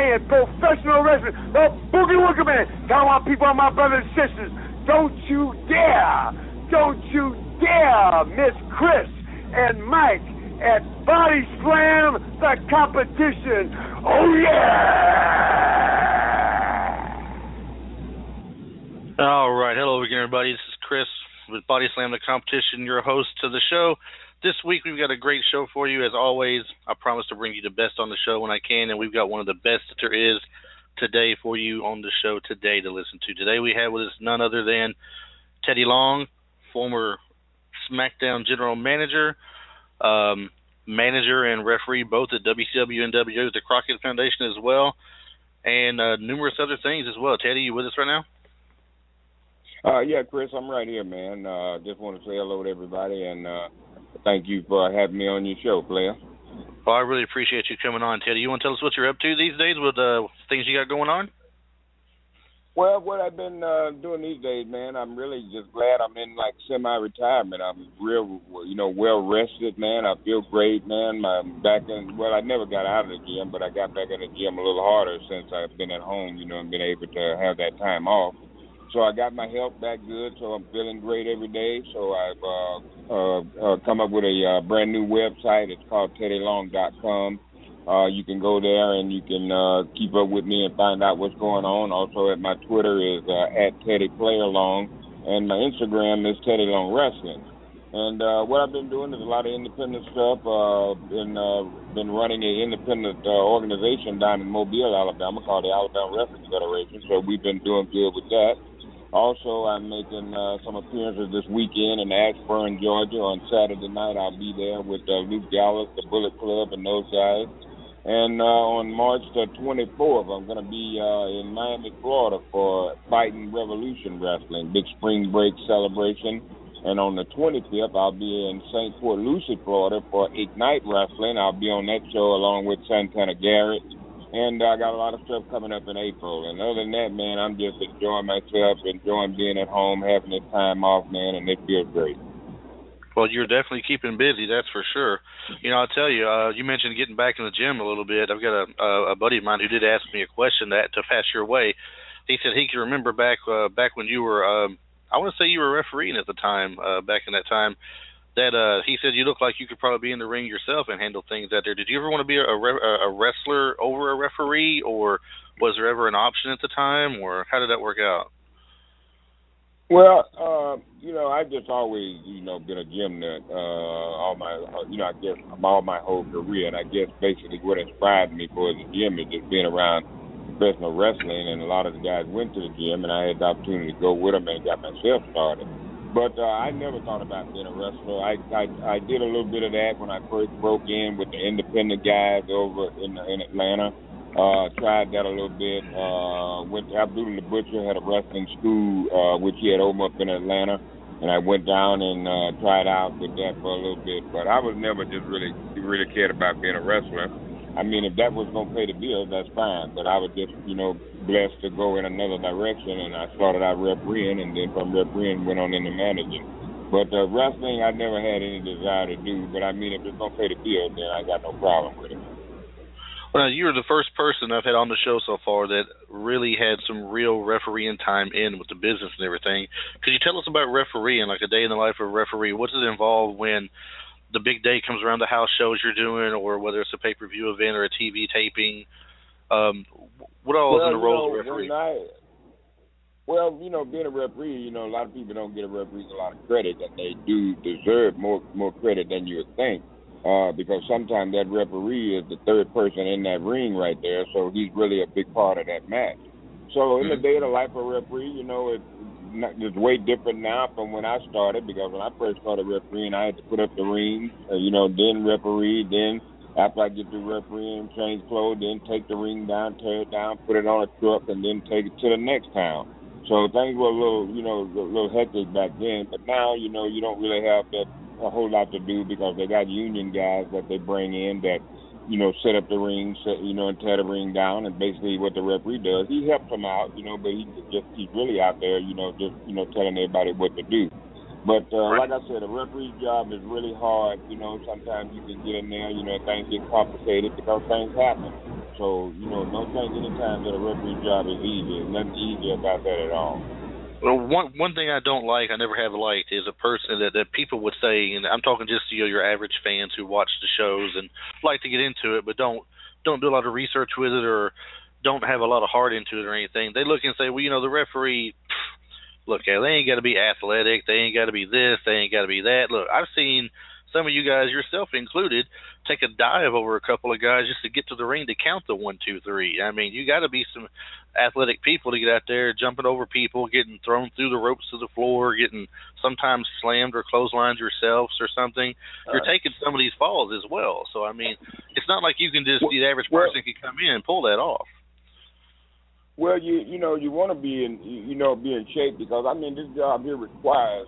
I am professional wrestling, the Boogie Woogie Man. Tell my people and my brothers and sisters, don't you dare miss Chris and Mike at Body Slam, the competition. Oh, yeah! All right. Hello again, everybody. This is Chris with Body Slam, the competition, your host to the show. This week, we've got a great show for you. As always, I promise to bring you the best on the show when I can, and we've got one of the best that there is today for you on the show today to listen to. Today, we have with us none other than Teddy Long, former Smackdown general manager, manager and referee both at WCW and WWE with the Crockett Foundation as well, and numerous other things as well. Teddy, you with us right now? Yeah, Chris, I'm right here, man. Just want to say hello to everybody, and thank you for having me on your show, player. Well, I really appreciate you coming on, Teddy. You want to tell us what you're up to these days with things you got going on? Well, what I've been doing these days, man, I'm really just glad I'm in, like, semi-retirement. I'm real, well-rested, man. I feel great, man. I'm back in, well, I never got out of the gym, but I got back in the gym a little harder since I've been at home, and been able to have that time off. So I got my health back good, so I'm feeling great every day. So I've come up with a brand new website. It's called teddylong.com. You can go there and you can keep up with me and find out what's going on. Also, my Twitter is at TeddyPlayerLong, and my Instagram is Teddy Long Wrestling. And what I've been doing is a lot of independent stuff. Been running an independent organization down in Mobile, Alabama, called the Alabama Wrestling Federation. So we've been doing good with that. Also, I'm making some appearances this weekend in Ashburn, Georgia. On Saturday night, I'll be there with Luke Gallows, the Bullet Club, and those guys. And on March the 24th, I'm going to be in Miami, Florida for Fighting Revolution Wrestling, big spring break celebration. And on the 25th, I'll be in St. Port Lucie, Florida for Ignite Wrestling. I'll be on that show along with Santana Garrett. And I got a lot of stuff coming up in April. And other than that, man, I'm just enjoying myself, enjoying being at home, having this time off, man, and it feels great. Well, you're definitely keeping busy, that's for sure. I'll tell you, you mentioned getting back in the gym a little bit. I've got a buddy of mine who did ask me a question that to pass your way. He said he could remember back when you were, I want to say you were refereeing at the time, back in that time, that he said you looked like you could probably be in the ring yourself and handle things out there. Did you ever want to be a wrestler over a referee, or was there ever an option at the time, or how did that work out? Well, I just always, been a gym nut all my, I guess all my whole career, and I guess basically what inspired me for the gym is just being around professional wrestling, and a lot of the guys went to the gym, and I had the opportunity to go with them and got myself started. But I never thought about being a wrestler. I did a little bit of that when I first broke in with the independent guys over in Atlanta. Tried that a little bit. Went to Abdullah the Butcher, had a wrestling school, which he had opened up in Atlanta. And I went down and tried out with that for a little bit. But I was never just really cared about being a wrestler. I mean, if that was going to pay the bills, that's fine. But I was just, blessed to go in another direction. And I started out refereeing, and then from refereeing went on into managing. But wrestling, I never had any desire to do. But, I mean, if it's going to pay the bills, then I got no problem with it. Well, you were the first person I've had on the show so far that really had some real refereeing time in with the business and everything. Could you tell us about refereeing, like a day in the life of a referee? What does it involve when the big day comes around, the house shows you're doing, or whether it's a pay-per-view event or a TV taping? What all is in the role of a referee? Being a referee, a lot of people don't give referees a lot of credit, and they do deserve more credit than you would think. Because sometimes that referee is the third person in that ring right there, so he's really a big part of that match. So in the day of the life of a referee, it's way different now from when I started, because when I first started refereeing, I had to put up the ring, then referee, then after I get through refereeing, change clothes, then take the ring down, tear it down, put it on a truck, and then take it to the next town. So things were a little hectic back then, but now, you don't really have a whole lot to do, because they got union guys that they bring in that, set up the ring, and tear the ring down. And basically what the referee does, he helps them out, but he's really out there, telling everybody what to do. But like I said, a referee's job is really hard. Sometimes you can get in there, things get complicated because things happen. So, don't think any time that a referee job is easy. There's nothing easy about that at all. Well, one thing I don't like, I never have liked, is a person that people would say, and I'm talking just to your average fans who watch the shows and like to get into it, but don't do a lot of research with it or don't have a lot of heart into it or anything. They look and say, well, the referee, look, they ain't got to be athletic, they ain't got to be this, they ain't got to be that. Look, I've seen some of you guys, yourself included, take a dive over a couple of guys just to get to the ring to count the 1, 2, 3. I mean, you got to be some athletic people to get out there jumping over people, getting thrown through the ropes to the floor, getting sometimes slammed or clotheslined yourselves or something. You're taking some of these falls as well. So, I mean, it's not like you can just, the average person can come in and pull that off. Well, you want to be in shape because, this job here requires,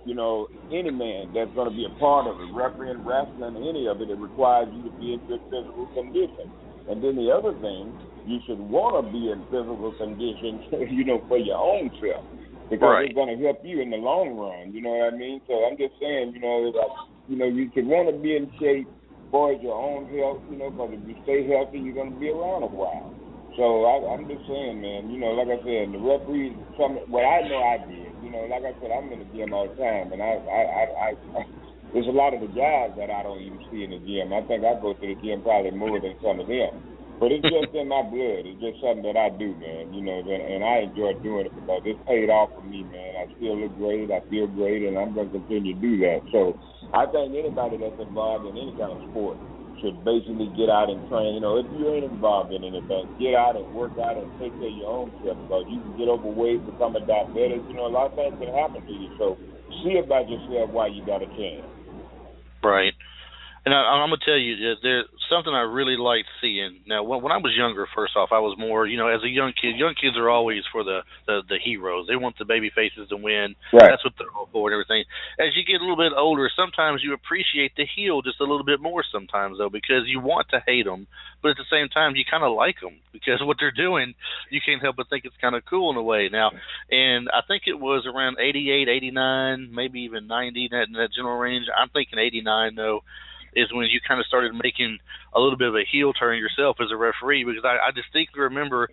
any man that's going to be a part of it, refereeing, wrestling, any of it, it requires you to be in good physical condition. And then the other thing, you should want to be in physical condition, for your own self, because it's going to help you in the long run. You know what I mean? So I'm just saying, you should want to be in shape for your own health, because if you stay healthy, you're going to be around a while. So I'm just saying, man, like I said, the referees, what I know I did, like I said, I'm in the gym all the time, and I there's a lot of the guys that I don't even see in the gym. I think I go to the gym probably more than some of them. But it's just in my blood. It's just something that I do, man, and I enjoy doing it because it's paid off for me, man. I still look great, I feel great, and I'm going to continue to do that. So I think anybody that's involved in any kind of sport should basically get out and train. If you ain't involved in anything, get out and work out and take care of your own self because you can get overweight, become a diabetic. A lot of things can happen to you. So see about yourself while you got a chance. Right. And I'm going to tell you, there's something I really liked seeing. Now, when I was younger, first off, I was more, as a young kids are always for the heroes. They want the baby faces to win. Right. That's what they're all for and everything. As you get a little bit older, sometimes you appreciate the heel just a little bit more sometimes, though, because you want to hate them, but at the same time, you kind of like them because what they're doing, you can't help but think it's kind of cool in a way. Now, and I think it was around 88, 89, maybe even 90 in that general range. I'm thinking 89, though, is when you kind of started making a little bit of a heel turn yourself as a referee, because I distinctly remember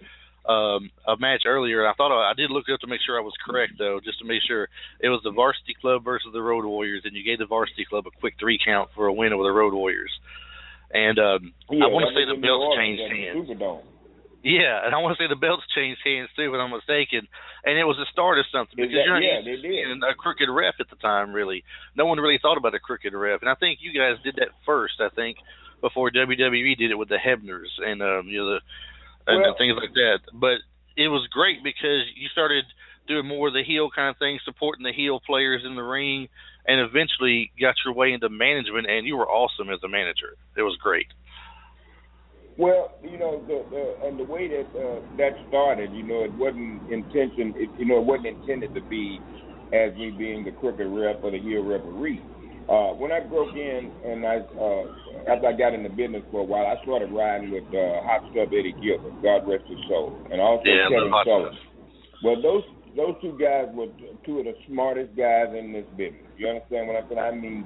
a match earlier. I thought I did look it up to make sure I was correct, though, just to make sure. It was the Varsity Club versus the Road Warriors, and you gave the Varsity Club a quick 3 count for a win over the Road Warriors. And I want to say the belts changed hands. Yeah, and I want to say the belts changed hands too, if I'm mistaken. And it was the start of something because you're not a crooked ref at the time, really. No one really thought about a crooked ref, and I think you guys did that first. I think before WWE did it with the Hebners and things like that. But it was great because you started doing more of the heel kind of thing, supporting the heel players in the ring, and eventually got your way into management. And you were awesome as a manager. It was great. Well, the way that started, it wasn't it wasn't intended to be as me being the crooked ref or the heel referee. When I broke in and after I got in the business for a while, I started riding with Hot Stuff Eddie Gilbert, God rest his soul, and also Kevin Sullivan. Well, those two guys were two of the smartest guys in this business. You understand what I'm saying? I mean,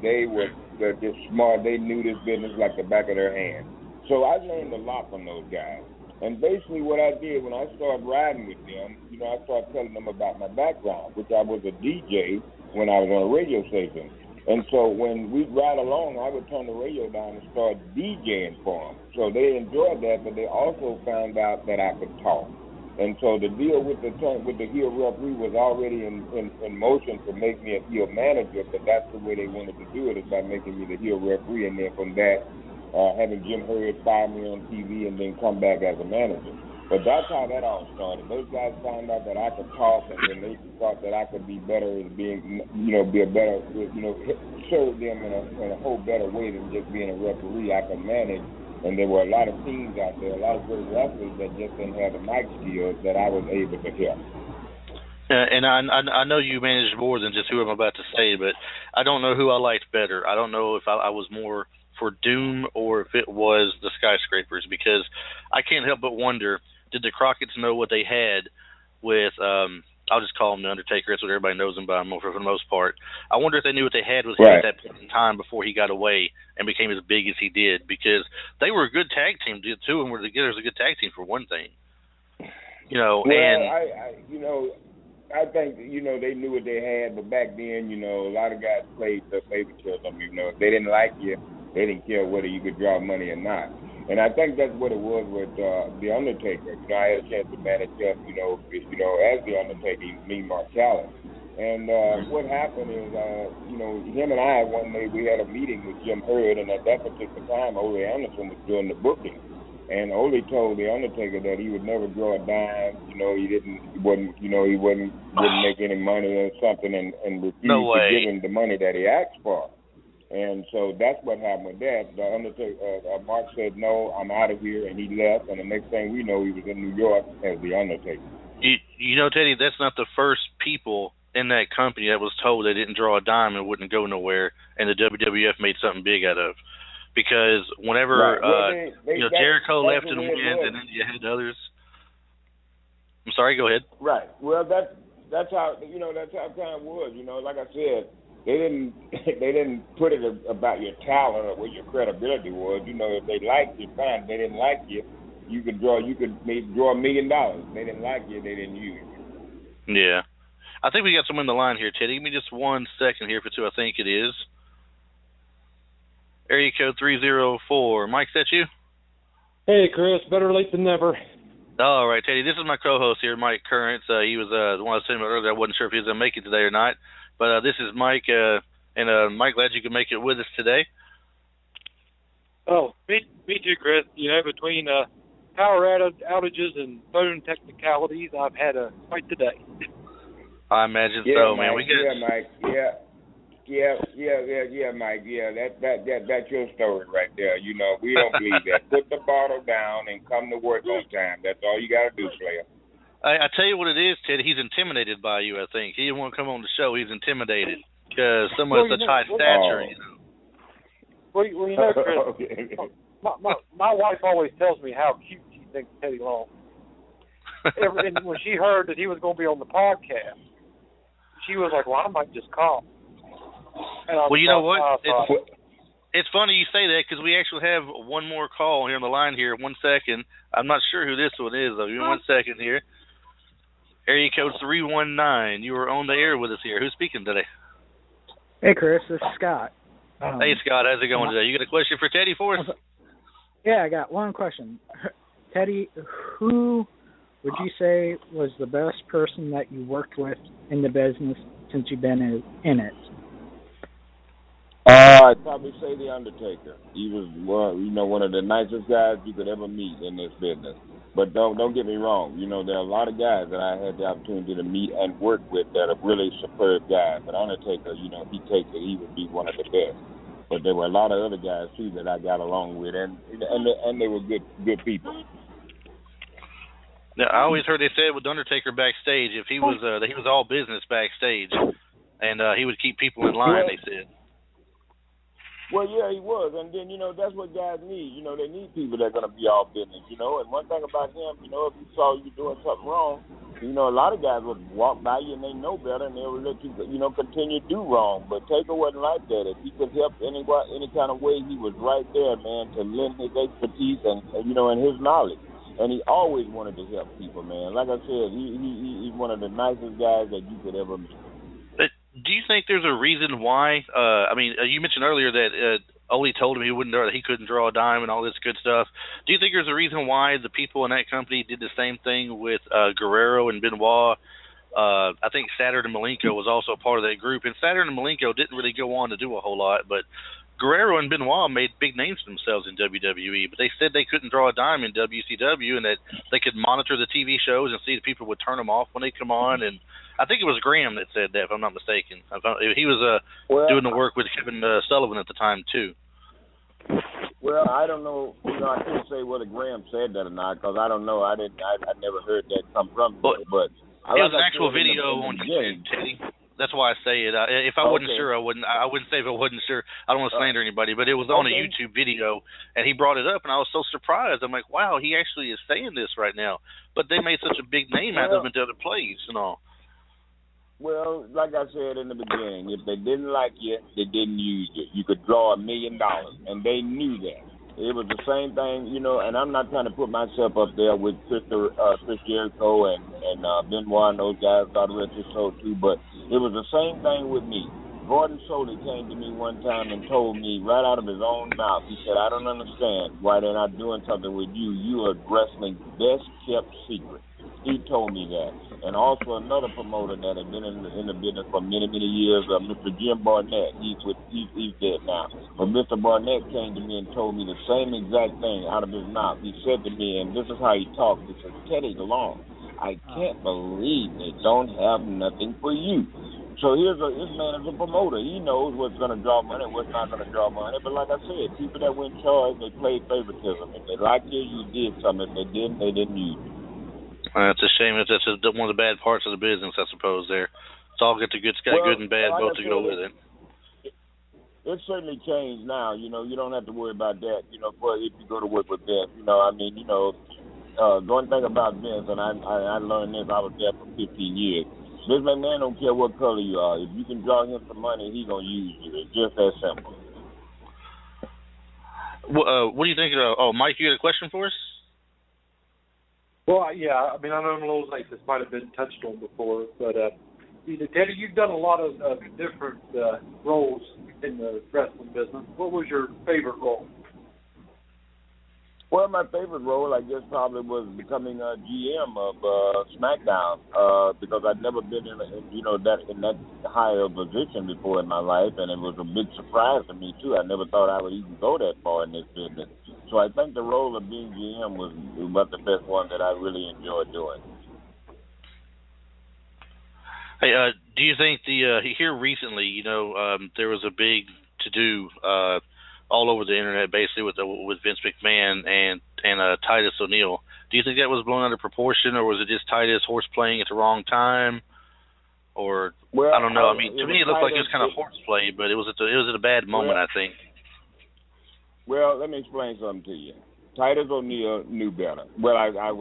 they're just smart. They knew this business like the back of their hand. So I learned a lot from those guys. And basically what I did when I started riding with them, I started telling them about my background, which I was a DJ when I was on a radio station. And so when we'd ride along, I would turn the radio down and start DJing for them. So they enjoyed that, but they also found out that I could talk. And so the deal with the heel referee was already in motion to make me a heel manager, but that's the way they wanted to do it, is by making me the heel referee, and then from that, having Jim Hurd fire me on TV and then come back as a manager. But that's how that all started. Those guys found out that I could talk, and then they thought that I could be better at being, be a better, serve them in a whole better way than just being a referee. I could manage, and there were a lot of teams out there, a lot of great wrestlers that just didn't have the mic skills that I was able to help. And I know you managed more than just who I'm about to say, but I don't know who I liked better. I don't know if I was more for Doom or if it was the Skyscrapers, because I can't help but wonder, did the Crockett's know what they had with I'll just call him the Undertaker. That's what everybody knows him by for the most part. I wonder if they knew what they had with him Right. at that point in time before he got away and became as big as he did, because they were a good tag team too, and were together as a good tag team for one thing. You know, Well, and I think, they knew what they had, but back then, a lot of guys played the favoritism. If they didn't like you, they didn't care whether you could draw money or not. And I think that's what it was with The Undertaker. I had a chance to manage him, as The Undertaker, me, Mark Callis. And what happened is, him and I, one day, we had a meeting with Jim Hurd, and at that particular time, Ole Anderson was doing the booking. And Ole told The Undertaker that he would never draw a dime. He wouldn't make any money or something, and refused to give him the money that he asked for. And so that's what happened with that. The Undertaker, Mark said, "No, I'm out of here," and he left. And the next thing we know, he was in New York as The Undertaker. Teddy, that's not the first people in that company that was told they didn't draw a dime and wouldn't go nowhere, and the WWF made something big out of. Because whenever Jericho left and went, and then you had others. I'm sorry, go ahead. Right. Well, that's how that's how it kind of was. Like I said, they didn't put it about your talent or what your credibility was. If they liked you, fine. If they didn't like you, you could draw $1 million. If they didn't like you, they didn't use you. Yeah, I think we got someone on the line here, Teddy. Give me just 1 second here for who I think it is. Area code 304. Mike, is that you? Hey, Chris. Better late than never. All right, Teddy. This is my co-host here, Mike Currents. He was the one I was saying about earlier. I wasn't sure if he was going to make it today or not. But this is Mike. And Mike, glad you could make it with us today. Oh, me too, Chris. Between power outages and phone technicalities, I've had quite the day. I imagine so, man. Mike, Mike. Mike. That's your story right there. We don't believe that. Put the bottle down and come to work on time. That's all you got to do, Slayer. I tell you what it is, Ted. He's intimidated by you, I think. He didn't want to come on the show. He's intimidated because someone of such high stature, Well, Chris, my wife always tells me how cute she thinks Teddy Long. And when she heard that he was going to be on the podcast, she was like, well, I might just call. Well, you know what? It's funny you say that because we actually have one more call here on the line here. 1 second. I'm not sure who this one is, though. Give me 1 second here. Area code 319. You are on the air with us here. Who's speaking today? Hey, Chris. This is Scott. Hey, Scott. How's it going today? You got a question for Teddy for us? Yeah, I got one question. Teddy, who would you say was the best person that you worked with in the business since you've been in it? I'd probably say The Undertaker. He was one of the nicest guys you could ever meet in this business. But don't get me wrong. There are a lot of guys that I had the opportunity to meet and work with that are really superb guys. But Undertaker, he takes it. He would be one of the best. But there were a lot of other guys too that I got along with, and they were good people. Now, I always heard they said with Undertaker backstage, if he was that he was all business backstage, and he would keep people in line. They said. Well, yeah, he was, and then that's what guys need. They need people that are gonna be all business. And one thing about him, if he saw you doing something wrong, a lot of guys would walk by you and they know better, and they would let you, continue to do wrong. But Taker wasn't like that. If he could help any kind of way, he was right there, man, to lend his expertise and his knowledge. And he always wanted to help people, man. Like I said, he's one of the nicest guys that you could ever meet. Do you think there's a reason why? You mentioned earlier that Ole told him he couldn't draw a dime and all this good stuff. Do you think there's a reason why the people in that company did the same thing with Guerrero and Benoit? I think Saturn and Malenko was also part of that group, and Saturn and Malenko didn't really go on to do a whole lot, but Guerrero and Benoit made big names for themselves in WWE, but they said they couldn't draw a dime in WCW and that they could monitor the TV shows and see that people would turn them off when they come on. And I think it was Graham that said that, if I'm not mistaken. He was doing the work with Kevin Sullivan at the time, too. Well, I don't know. I can't say whether Graham said that or not because I don't know. I never heard that come from him. But it was an actual video on YouTube, Teddy. That's why I say it. If I wasn't sure, I wouldn't say if I wasn't sure. I don't want to slander anybody, but it was on a YouTube video, and he brought it up, and I was so surprised. I'm like, wow, he actually is saying this right now. But they made such a big name out of him in other plays and all. Well, like I said in the beginning, if they didn't like you, they didn't use you. You could draw $1 million, and they knew that. It was the same thing, and I'm not trying to put myself up there with Chris Jericho and Benoit and those guys, God rest his soul too, but it was the same thing with me. Gordon Solie came to me one time and told me right out of his own mouth, he said, I don't understand why they're not doing something with you. You are wrestling's best kept secret. He told me that. And also another promoter that had been in the business for many, many years, Mr. Jim Barnett. He's dead now. But Mr. Barnett came to me and told me the same exact thing out of his mouth. He said to me, and this is how he talked, he said, Teddy Long, I can't believe they don't have nothing for you. So this man is a promoter. He knows what's going to draw money and what's not going to draw money. But like I said, people that were in charge, they played favoritism. If they liked you, you did something. If they didn't, they didn't use you. It's a shame. That's one of the bad parts of the business, I suppose. It's all good and bad, both to go with it. It's certainly changed now. You don't have to worry about that. For if you go to work with Vince, one thing about Vince, and I learned this. I was there for 15 years. This man don't care what color you are. If you can draw him some money, he's gonna use you. It's just that simple. What do you think? Mike, you got a question for us? Well, yeah. I mean, I know I'm a little late. This might have been touched on before, but Teddy, you've done a lot of different roles in the wrestling business. What was your favorite role? Well, my favorite role, I guess, probably was becoming a GM of Smackdown because I'd never been in that high a position before in my life, and it was a big surprise to me too. I never thought I would even go that far in this business. So I think the role of being GM was about the best one that I really enjoyed doing. Hey, do you think here recently, there was a big to-do all over the internet, basically with Vince McMahon and Titus O'Neil. Do you think that was blown out of proportion, or was it just Titus horseplaying at the wrong time? Or I don't know. I mean, to me, it looked like it was kind of horseplay, but it was at a bad moment, I think. Well, let me explain something to you. Titus O'Neil knew better. Well, I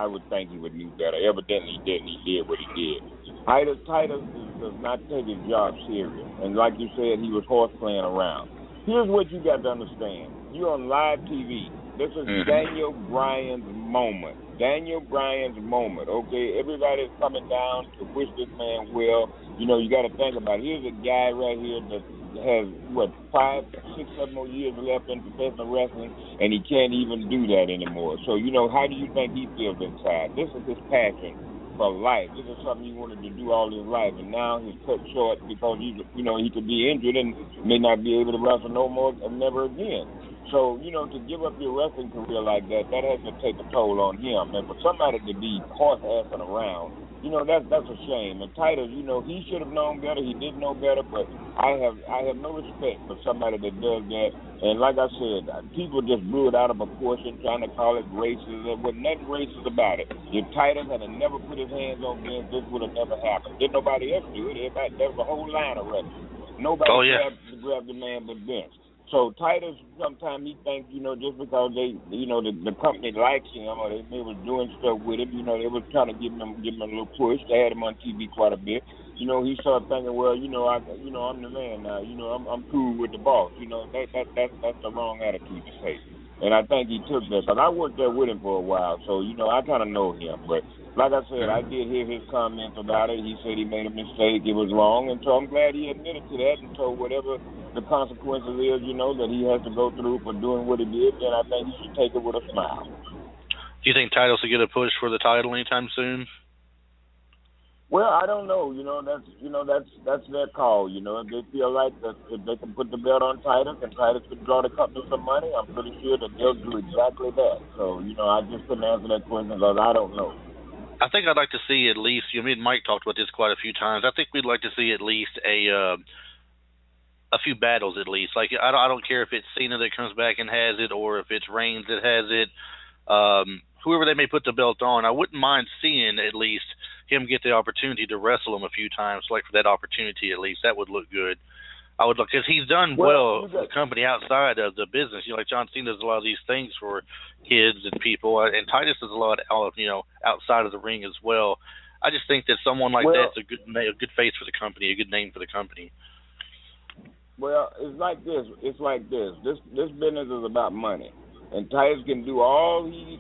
would think he would knew better. Evidently, he did what he did. Titus does not take his job serious, and like you said, he was horseplaying around. Here's what you got to understand. You're on live TV. This is Daniel Bryan's moment. Okay? Everybody's coming down to wish this man well. You got to think about it. Here's a guy right here that has, 5, 6, 7 more years left in professional wrestling, and he can't even do that anymore. So, how do you think he feels inside? This is his passion for life. This is something he wanted to do all his life, and now he's cut short because he could be injured and may not be able to wrestle no more and never again. So, to give up your wrestling career like that has to take a toll on him. And for somebody to be horse-assing around, that's a shame. And Titus, he should have known better. He did know better, but I have no respect for somebody that does that. And like I said, people just blew it out of proportion, trying to call it racist. There was nothing racist about it. If Titus had never put his hands on Vince, this would have never happened. Didn't nobody else do it. There was a whole line of wrestlers. Nobody grabbed the man but Vince. So Titus, sometimes he thinks, just because the company likes him or they was doing stuff with him, they was trying to give him a little push. They had him on TV quite a bit. He started thinking, well, I'm the man now. I'm cool with the boss. That's the wrong attitude to take. And I think he took that because I worked there with him for a while, so I kind of know him. But like I said, I did hear his comments about it. He said he made a mistake. It was wrong, and so I'm glad he admitted to that. And so whatever the consequences is, that he has to go through for doing what he did, then I think he should take it with a smile. Do you think Titus will get a push for the title anytime soon? Well, I don't know. That's their call. If they feel like that, if they can put the belt on Titus and Titus can draw the company some money, I'm pretty sure that they'll do exactly that. So, I just couldn't answer that question because I don't know. I think I'd like to see at least. Me and Mike talked about this quite a few times. I think we'd like to see at least a few battles at least. Like I don't care if it's Cena that comes back and has it, or if it's Reigns that has it. Whoever they may put the belt on, I wouldn't mind seeing at least him get the opportunity to wrestle him a few times, like for that opportunity at least. That would look good. I would look, because he's done well for the company outside of the business. Like John Cena does a lot of these things for kids and people, and Titus does a lot, outside of the ring as well. I just think that someone like that's a good face for the company, a good name for the company. Well, it's like this. This business is about money, and Titus can do all he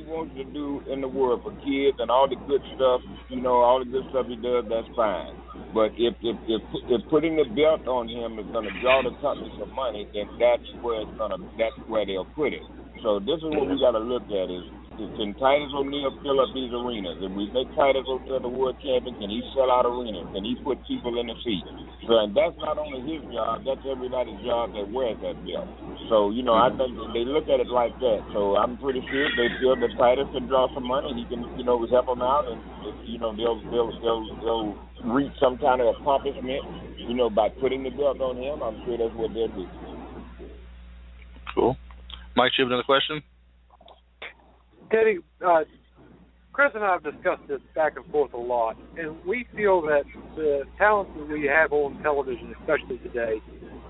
wants to do in the world for kids and all the good stuff. All the good stuff he does. That's fine. But if putting the belt on him is going to draw the company some money, then that's where they'll put it. So this is what we got to look at is can Titus O'Neil fill up these arenas? If we make Titus O'Neil the world champion, can he sell out arenas? Can he put people in the seat? So, and that's not only his job, that's everybody's job that wears that belt. So, I think they look at it like that. So I'm pretty sure they feel that Titus can draw some money. He can, help them out, and they'll reach some kind of accomplishment, by putting the belt on him. I'm sure that's what they'll do. Cool. Mike, do you have another question? Teddy, Chris and I have discussed this back and forth a lot, and we feel that the talent that we have on television, especially today,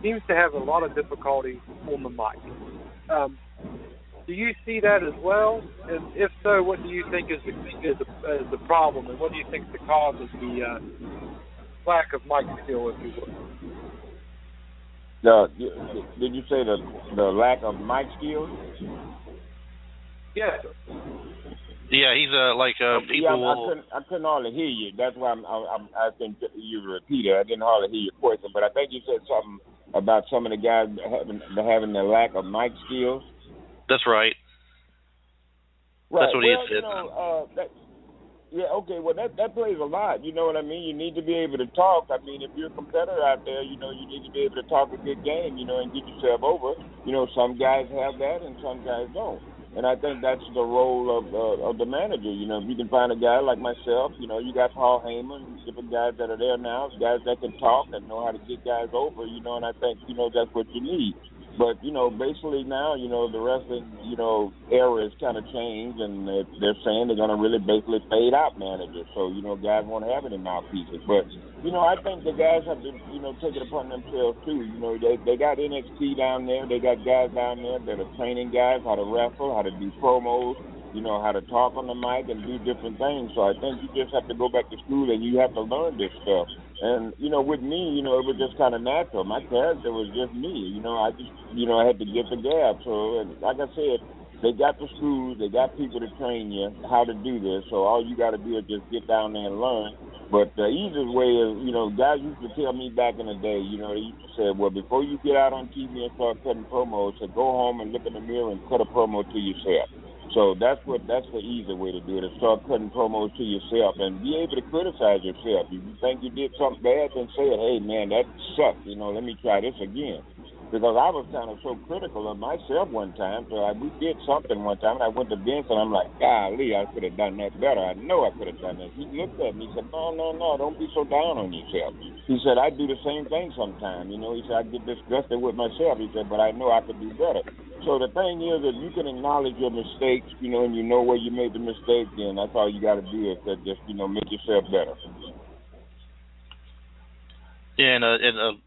seems to have a lot of difficulty on the mic. Do you see that as well? And if so, what do you think is the problem, and what do you think is the cause of the lack of mic skill, if you will? Did you say the lack of mic skills? Yes. Yeah, he's people. I couldn't hardly hear you. That's why I think you repeated. I didn't hardly hear your question, but I think you said something about some of the guys having the lack of mic skills. That's right. That's what he said. Okay. Well, that plays a lot. You know what I mean? You need to be able to talk. I mean, if you're a competitor out there, you need to be able to talk a good game, and get yourself over. Some guys have that and some guys don't. And I think that's the role of the manager. If you can find a guy like myself, you got Paul Heyman, different guys that are there now, guys that can talk and know how to get guys over, and I think, that's what you need. But, basically now, the wrestling, era has kind of changed, and they're saying they're going to really basically fade out managers. So, guys won't have any mouthpieces. But, I think the guys have to, take it upon themselves, too. They got NXT down there. They got guys down there that are training guys how to wrestle, how to do promos, how to talk on the mic and do different things. So I think you just have to go back to school and you have to learn this stuff. And, with me, it was just kind of natural. My character was just me. I just, I had to get the gab. So, like I said, they got the schools, they got people to train you how to do this. So all you got to do is just get down there and learn. But the easiest way is, guys used to tell me back in the day, they used to say, well, before you get out on TV and start cutting promos, so go home and look in the mirror and cut a promo to yourself. So that's the easy way to do it, is start cutting promos to yourself and be able to criticize yourself. If you think you did something bad, then say it, hey, man, that sucked, let me try this again. Because I was kind of so critical of myself one time, so we did something one time, and I went to Vince, and I'm like, golly, I could have done that better. I know I could have done that. He looked at me and said, no, don't be so down on yourself. He said, I do the same thing sometimes. He said, I get disgusted with myself. He said, but I know I could do better. So the thing is, if you can acknowledge your mistakes, and you know where you made the mistake, then that's all you got to do is to just, make yourself better. Yeah, and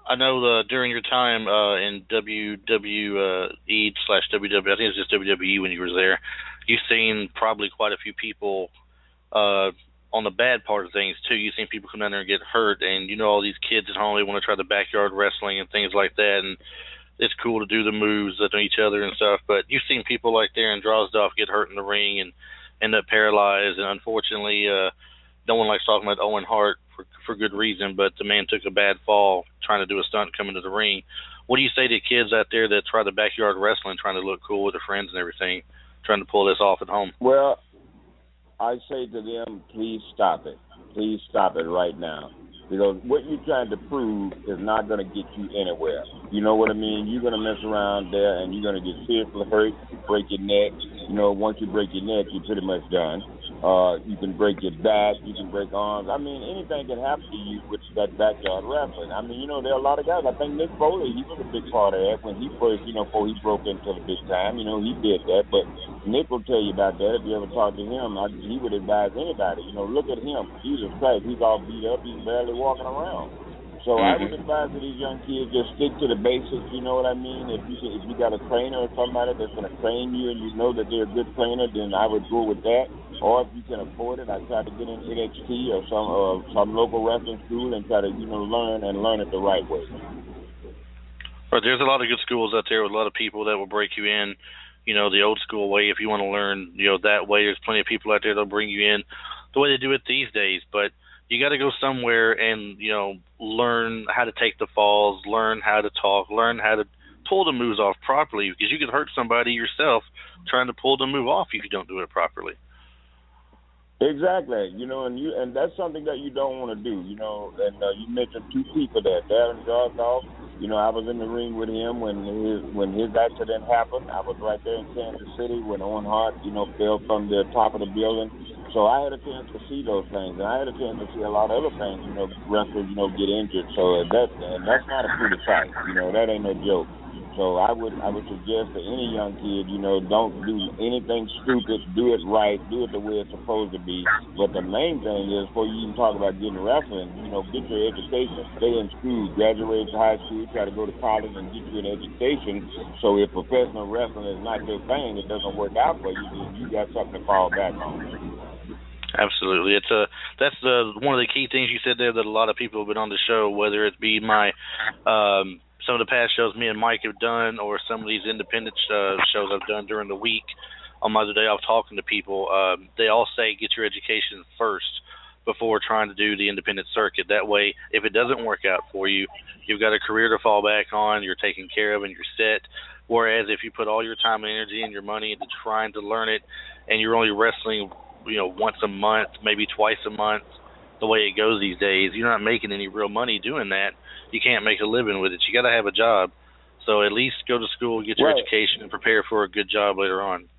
I know during your time in WWE/WWE, I think it was just WWE when you were there, you've seen probably quite a few people on the bad part of things, too. You've seen people come down there and get hurt, and all these kids at home, they want to try the backyard wrestling and things like that, and it's cool to do the moves on each other and stuff, but you've seen people like Darren Drozdoff get hurt in the ring and end up paralyzed, and unfortunately, no one likes talking about Owen Hart for good reason, but the man took a bad fall trying to do a stunt coming to the ring. What do you say to kids out there that try the backyard wrestling, trying to look cool with their friends and everything, trying to pull this off at home? Well, I say to them, please stop it. Please stop it right now. Because what you're trying to prove is not going to get you anywhere. You know what I mean? You're going to mess around there and you're going to get seriously hurt, break your neck. Once you break your neck, you're pretty much done. You can break your back, you can break arms. I mean, anything can happen to you with that backyard wrestling. I mean, there are a lot of guys. I think Nick Foley, he was a big part of that when he first, before he broke into the big time. He did that. But Nick will tell you about that. If you ever talk to him, he would advise anybody. Look at him. Jesus Christ, he's all beat up. He's barely walking around. So I would advise that these young kids just stick to the basics. You know what I mean? If you got a trainer or somebody that's going to train you and you know that they're a good trainer, then I would go with that. Or if you can afford it, I try to get in NXT or some local wrestling school and try to learn it the right way. But there's a lot of good schools out there with a lot of people that will break you in, the old school way. If you want to learn, that way, there's plenty of people out there that'll bring you in the way they do it these days. But you got to go somewhere and, learn how to take the falls, learn how to talk, learn how to pull the moves off properly, because you could hurt somebody yourself trying to pull the move off if you don't do it properly. Exactly, and that's something that you don't want to do, and you mentioned two people there, Darren Jarkoff. I was in the ring with him when his accident happened. I was right there in Kansas City when Owen Hart, fell from the top of the building. So I had a chance to see those things, and I had a chance to see a lot of other things, wrestlers, get injured. So that's not a pretty sight, that ain't no joke. So I would suggest to any young kid, don't do anything stupid. Do it right. Do it the way it's supposed to be. But the main thing is, before you even talk about getting wrestling, get your education. Stay in school. Graduate to high school. Try to go to college and get you an education. So if professional wrestling is not your thing, it doesn't work out for you, then you got something to fall back on. Absolutely. That's one of the key things you said there that a lot of people have been on the show, whether it be my some of the past shows me and Mike have done, or some of these independent shows I've done during the week on my day off talking to people. They all say get your education first before trying to do the independent circuit. That way, if it doesn't work out for you, you've got a career to fall back on, you're taken care of, and you're set. Whereas if you put all your time and energy and your money into trying to learn it, and you're only wrestling, once a month, maybe twice a month, the way it goes these days, you're not making any real money doing that. You can't make a living with it. You got to have a job. So at least go to school, get your education, and prepare for a good job later on.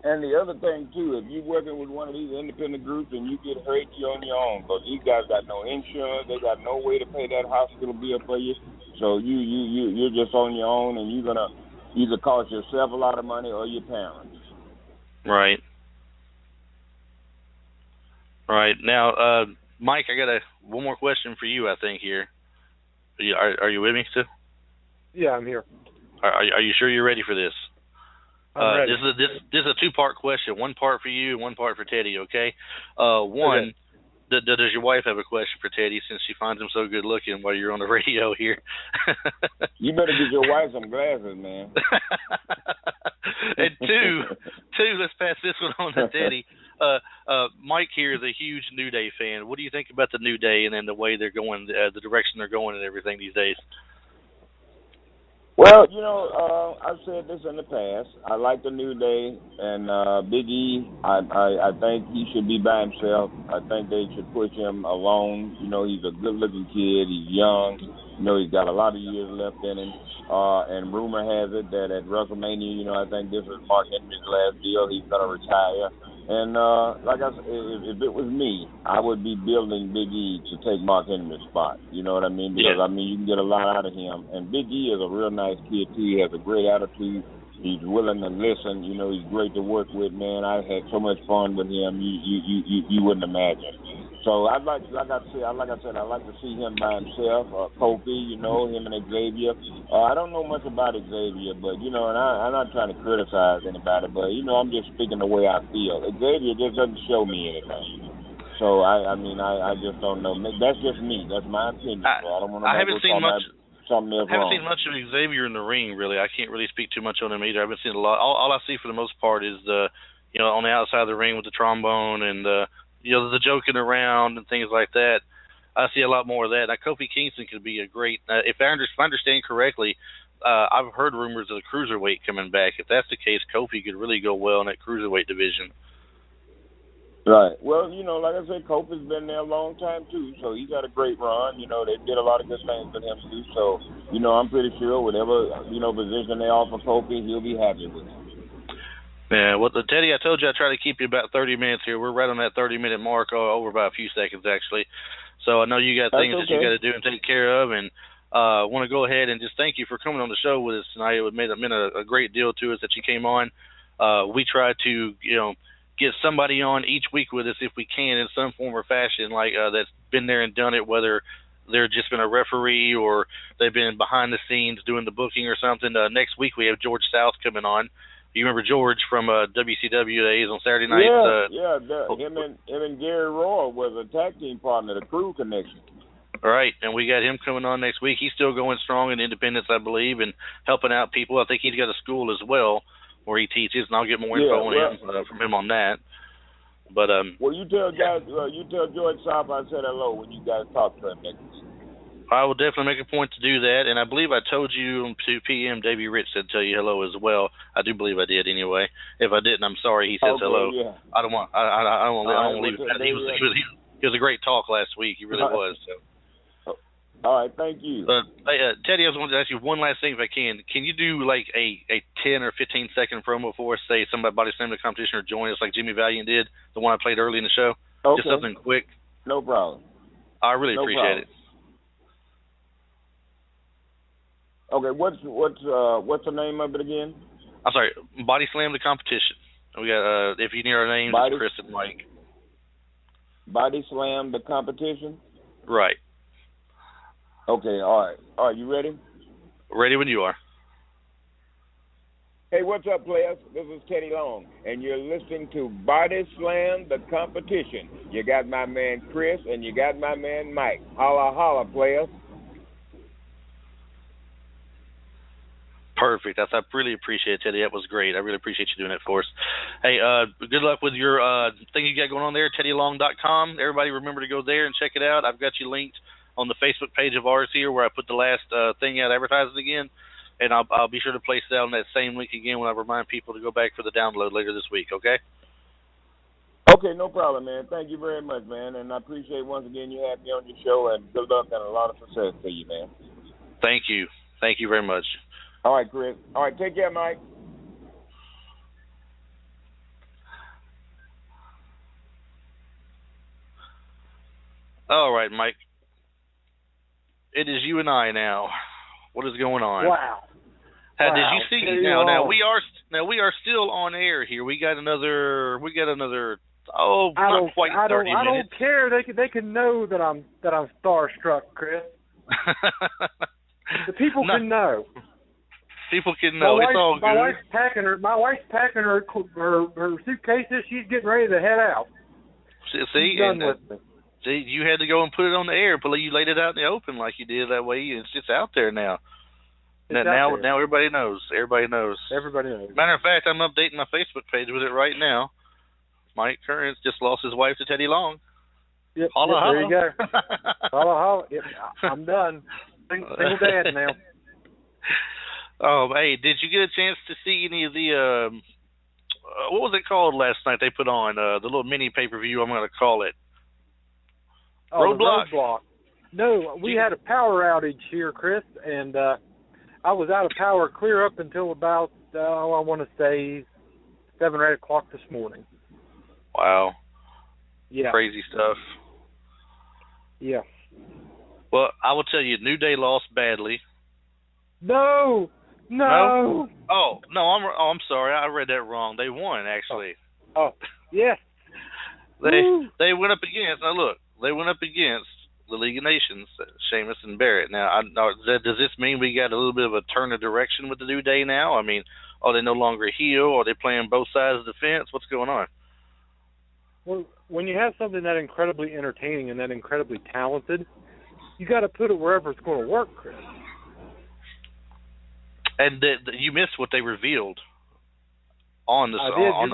And the other thing, too, if you're working with one of these independent groups and you get hurt, you're on your own. Because these guys got no insurance. They got no way to pay that hospital bill for you. So you're just on your own, and you're going to either cost yourself a lot of money or your parents. Right. Right. Now, Mike, I got one more question for you, I think, here. Are you with me still? Yeah, I'm here. Are you sure you're ready for this? I'm ready. This is a two-part question. One part for you and one part for Teddy, okay? One, okay. Does your wife have a question for Teddy since she finds him so good-looking while you're on the radio here? You better get your wife some glasses, man. And two, let's pass this one on to Teddy. Mike here is a huge New Day fan. What do you think about the New Day and then the way they're going, the direction they're going and everything these days? Well, I've said this in the past. I like the New Day, and Big E, I think he should be by himself. I think they should push him alone. He's a good-looking kid. He's young. He's got a lot of years left in him. And rumor has it that at WrestleMania, I think this is Mark Henry's last deal. He's going to retire. And like I said, if it was me, I would be building Big E to take Mark Henry's spot. You know what I mean? Because, you can get a lot out of him. And Big E is a real nice kid, too. He has a great attitude. He's willing to listen. He's great to work with, man. I had so much fun with him. You wouldn't imagine. So like I said, I'd like to see him by himself. Kofi, him and Xavier. I don't know much about Xavier, but and I'm not trying to criticize anybody, but I'm just speaking the way I feel. Xavier just doesn't show me anything. So I just don't know. That's just me. That's my opinion. I don't want to. I haven't seen much. Something else I haven't wrong. seen much of Xavier in the ring, really. I can't really speak too much on him either. I haven't seen a lot. All I see for the most part is on the outside of the ring with the trombone and the joking around and things like that. I see a lot more of that. Now, Kofi Kingston could be a great, if I understand correctly, I've heard rumors of the cruiserweight coming back. If that's the case, Kofi could really go well in that cruiserweight division. Right. Well, like I said, Kofi's been there a long time, too, so he got a great run. They did a lot of good things with him, too. So, I'm pretty sure whatever, position they offer Kofi, he'll be happy with it. Yeah, well, Teddy, I told you I'd try to keep you about 30 minutes here. We're right on that 30-minute mark, over by a few seconds, actually. So I know you got things that you got to do and take care of, and I want to go ahead and just thank you for coming on the show with us tonight. It meant a great deal to us that you came on. We try to, get somebody on each week with us if we can in some form or fashion, like that's been there and done it, whether they're just been a referee or they've been behind the scenes doing the booking or something. Next week we have George South coming on. You remember George from WCW days on Saturday nights? Him and Gary Roy was a tag team partner, the Crew Connection. All right, and we got him coming on next week. He's still going strong in Independence, I believe, and helping out people. I think he's got a school as well where he teaches, and I'll get more info on him from him on that. But well, you tell guys, you tell George South I said hello when you guys talk to him next week. I will definitely make a point to do that, and I believe I told you on 2 p.m. Davey Rich said tell you hello as well. I do believe I did anyway. If I didn't, I'm sorry. He says hello. Yeah. I don't want to leave it at that. He was a great talk last week. He really was. So. All right, thank you. Teddy, I was wanting to ask you one last thing if I can. Can you do like a 10 or 15 second promo for us? Say somebody slam the competition or join us like Jimmy Valiant did, the one I played early in the show. Okay. Just something quick. No problem. I really appreciate it. Okay, what's the name of it again? I'm sorry, Body Slam the competition. We got if you need our names, it's Chris and Mike. Body Slam the competition. Right. Okay. All right. You ready? Ready when you are. Hey, what's up, players? This is Teddy Long, and you're listening to Body Slam the competition. You got my man Chris, and you got my man Mike. Holla, holla, players. Perfect. I really appreciate it, Teddy. That was great. I really appreciate you doing it for us. Hey, good luck with your thing you got going on there, teddylong.com. Everybody remember to go there and check it out. I've got you linked on the Facebook page of ours here where I put the last thing out advertising again, and I'll be sure to place it out on that same link again when I remind people to go back for the download later this week, okay? Okay, no problem, man. Thank you very much, man, and I appreciate once again you having me on your show, and good luck and a lot of success to you, man. Thank you. Thank you very much. All right, Chris. All right, take care, Mike. All right, Mike. It is you and I now. What is going on? Wow. Did you see? Now we are still on air here. We got another. Not quite 30 minutes. I don't care. They can know that I'm starstruck, Chris. The people can know. People can know. It's all good. My wife's packing her suitcases. She's getting ready to head out. See, you had to go and put it on the air, but you laid it out in the open like you did. That way, it's just out there now. Now everybody knows. Everybody knows. Matter of fact, I'm updating my Facebook page with it right now. Mike Kearns just lost his wife to Teddy Long. Yep, holla, holla. There you go. Holla, holla. Yep, I'm done. Single dad now. Oh, hey, did you get a chance to see any of the, what was it called last night they put on, the little mini pay-per-view, I'm going to call it? Roadblock. No, we had a power outage here, Chris, and I was out of power clear up until about, I want to say, 7 or 8 o'clock this morning. Wow. Yeah. Crazy stuff. Yeah. Well, I will tell you, New Day lost badly. No. Oh, no, I'm sorry. I read that wrong. They won, actually. Oh, yes. They went up against, they went up against the League of Nations, Sheamus and Barrett. Now, does this mean we got a little bit of a turn of direction with the New Day now? I mean, are they no longer a heel? Are they playing both sides of the fence? What's going on? Well, when you have something that incredibly entertaining and that incredibly talented, you got to put it wherever it's going to work, Chris. And you missed what they revealed on the song. I'm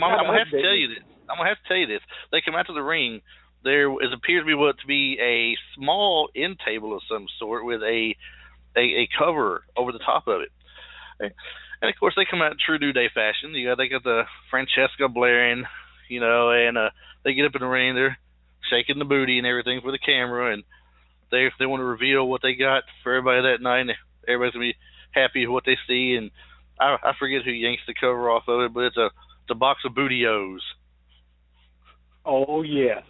gonna have to tell you this. I'm gonna have to tell you this. They come out to the ring. There appears to be a small end table of some sort with a cover over the top of it. And of course they come out in true New Day fashion. They got the Francesca blaring, and they get up in the ring. They're shaking the booty and everything for the camera, and they want to reveal what they got for everybody that night. And everybody's gonna be happy with what they see, and I forget who yanks the cover off of it, but it's a box of Booty-O's. Oh yeah,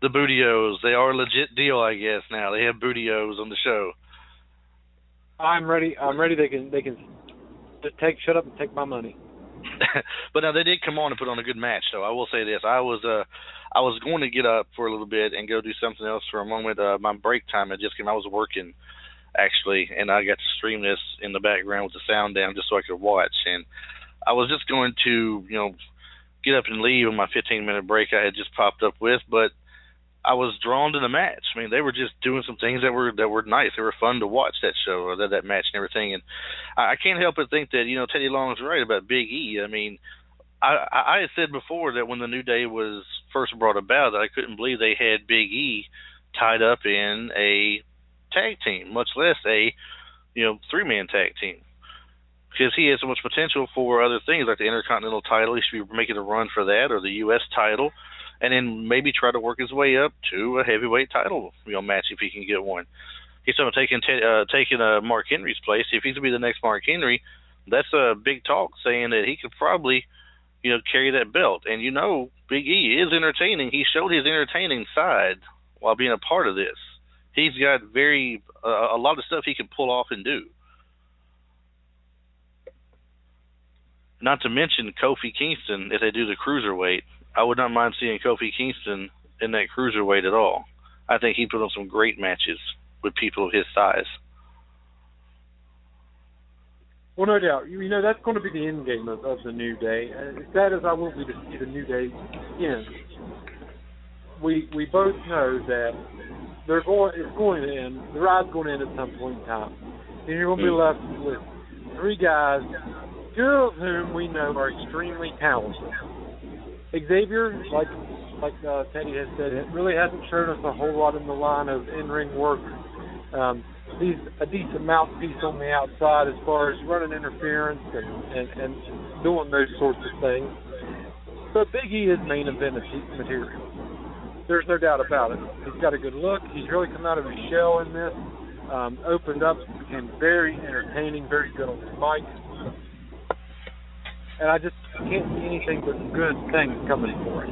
the Booty-O's. They are a legit deal, I guess. Now they have Booty-O's on the show. I'm ready. They can just shut up and take my money. But now they did come on and put on a good match, though. I will say this: I I was going to get up for a little bit and go do something else for a moment. My break time had just come. I was working, actually, and I got to stream this in the background with the sound down just so I could watch. And I was just going to, get up and leave on my 15-minute break I had just popped up with, but I was drawn to the match. I mean, they were just doing some things that were nice. They were fun to watch, that show, or that match and everything. And I can't help but think that, Teddy Long's right about Big E. I mean, I had said before that when the New Day was first brought about, that I couldn't believe they had Big E tied up in a tag team, much less a, three-man tag team. Because he has so much potential for other things, like the Intercontinental title. He should be making a run for that, or the U.S. title, and then maybe try to work his way up to a heavyweight title, match if he can get one. He's talking about taking Mark Henry's place. If he's going to be the next Mark Henry, that's a big talk, saying that he could probably, carry that belt. And Big E is entertaining. He showed his entertaining side while being a part of this. He's got a lot of stuff he can pull off and do. Not to mention Kofi Kingston, if they do the cruiserweight. I would not mind seeing Kofi Kingston in that cruiserweight at all. I think he put on some great matches with people of his size. Well, no doubt. That's going to be the end game of the New Day. As sad as I will be to see the New Day end, we both know that it's going to end. The ride's going to end at some point in time. And you're going to be left with three guys, two of whom we know are extremely talented. Xavier, like Teddy has said, it really hasn't shown us a whole lot in the line of in-ring work. He's a decent mouthpiece on the outside as far as running interference and doing those sorts of things. But Big E is main event material. There's no doubt about it. He's got a good look. He's really come out of his shell in this. Opened up, became very entertaining, very good on the mic. And I just can't see anything but good things coming for it.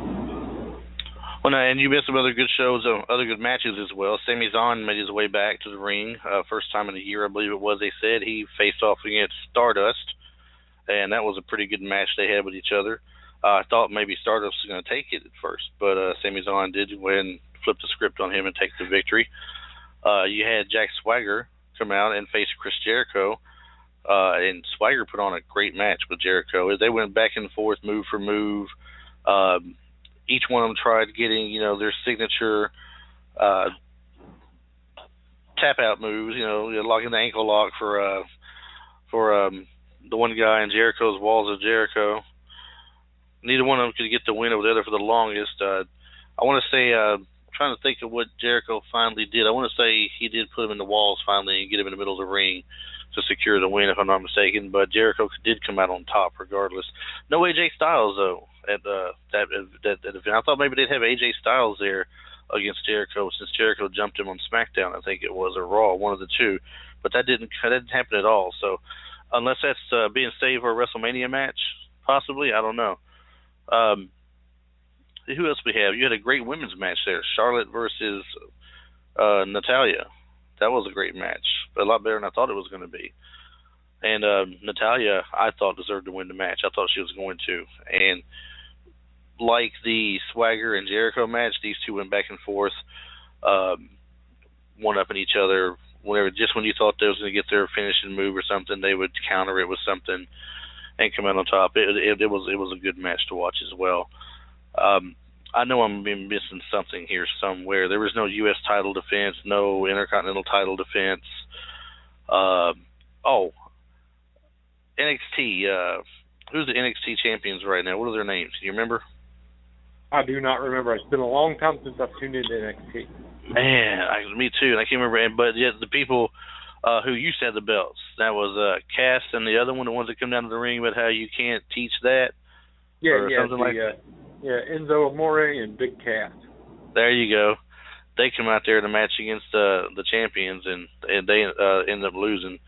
Well, and you missed some other good shows, other good matches as well. Sami Zayn made his way back to the ring, first time in a year, I believe it was. They said he faced off against Stardust, and that was a pretty good match they had with each other. I thought maybe Stardust was going to take it at first, but Sami Zayn did go ahead and flip the script on him and take the victory. You had Jack Swagger come out and face Chris Jericho. And Swagger put on a great match with Jericho. They went back and forth, move for move. Each one of them tried getting, their signature tap-out moves, locking the ankle lock for the one guy in Jericho's Walls of Jericho. Neither one of them could get the win over the other for the longest. I want to say, trying to think of what Jericho finally did. I want to say he did put him in the walls finally and get him in the middle of the ring to secure the win, if I'm not mistaken. But Jericho did come out on top regardless. No AJ Styles, though, at that event. I thought maybe they'd have AJ Styles there against Jericho, since Jericho jumped him on SmackDown, I think it was, or Raw, one of the two. But that didn't happen at all. So unless that's being saved for a WrestleMania match, possibly, I don't know. Who else we have? You had a great women's match there, Charlotte versus Natalya. That was a great match, but a lot better than I thought it was going to be. And Natalya, I thought, deserved to win the match. I thought she was going to. And like the Swagger and Jericho match, these two went back and forth, one-upping each other. Just when you thought they was going to get their finishing move or something, they would counter it with something and come out on top. It was a good match to watch as well. I know I'm missing something here somewhere. There was no U.S. title defense, no Intercontinental title defense. NXT. Who's the NXT champions right now? What are their names? Do you remember? I do not remember. It's been a long time since I've tuned into NXT. Man, me too. And I can't remember. But yet the people who used to have the belts, that was Cass and the other one, the ones that come down to the ring about how you can't teach that. Enzo Amore and Big Cass. There you go. They come out there in a match against the champions, and they end up losing.